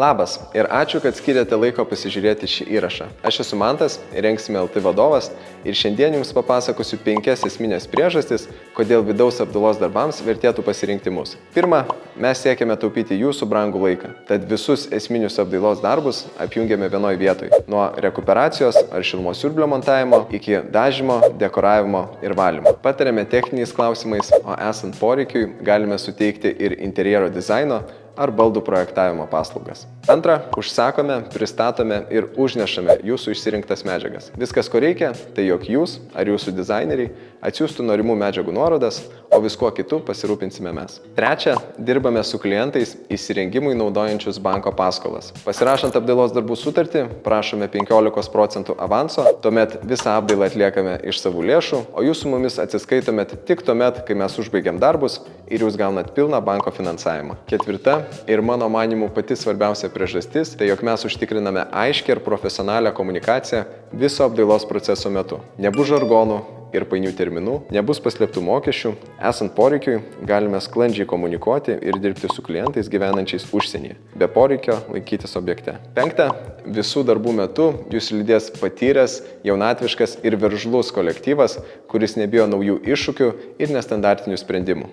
Labas ir ačiū, kad skiriate laiko pasižiūrėti šį įrašą. Aš esu Mantas, Rengsime LT vadovas ir šiandien jums papasakosiu 5 esminės priežastis, kodėl vidaus apdailos darbams vertėtų pasirinkti mus. Pirma, mes siekiame taupyti jūsų brangų laiką, tad visus esminius apdailos darbus apjungiame vienoje vietoje. Nuo rekuperacijos ar šilumos siurblio montavimo iki dažymo, dekoravimo ir valymo. Patariame techniniais klausimais, o esant poreikiui galime suteikti ir interjero dizaino ar baldų projektavimo paslaugas. Antra, užsakome, pristatome ir užnešame jūsų išsirinktas medžiagas. Viskas, ko reikia, tai jog jūs ar jūsų dizaineriai atsiųstų norimų medžiagų nuorodas, o viskuo kitu pasirūpinsime mes. Trečia, dirbame su klientais įsirengimui naudojančius banko paskolas. Pasirašant apdailos darbų sutartį, prašome 15% avanso, tuomet visą apdailą atliekame iš savų lėšų, o jūs su mumis atsiskaitomėt tik tuomet, kai mes užbaigiam darbus ir jūs gaunat pilną banko finansavimą. Ketvirta, ir mano manymų pati svarbiausia priežastis, tai jog mes užtikriname aiškią ir profesionalią komunikaciją viso apdailos proceso metu. Nebus žargonų ir painių terminų, nebus paslėptų mokesčių, esant poreikiui galime sklandžiai komunikuoti ir dirbti su klientais gyvenančiais užsienyje, be poreikio laikytis objekte. Penkta, visų darbų metu jūs lydės patyręs, jaunatviškas ir veržlus kolektyvas, kuris nebijo naujų iššūkių ir nestandartinių sprendimų.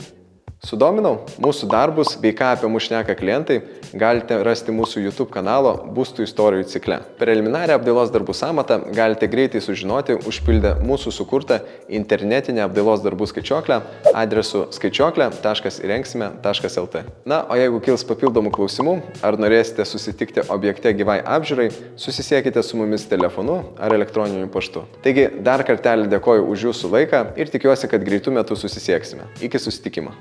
Sudominau? Mūsų darbus bei ką apie mus šneka klientai galite rasti mūsų YouTube kanalo Būstų istorijų cikle. Preliminarią apdailos darbų sąmatą galite greitai sužinoti užpildę mūsų sukurtą internetinę apdailos darbų skaičiuoklę adresu skaičiuoklė.irengsime.lt. Na, o jeigu kils papildomų klausimų ar norėsite susitikti objekte gyvai apžiūrai, susisiekite su mumis telefonu ar elektroniniu paštu. Taigi, dar kartelį dėkoju už jūsų laiką ir tikiuosi, kad greitų metų susisieksime. Iki susitikimo.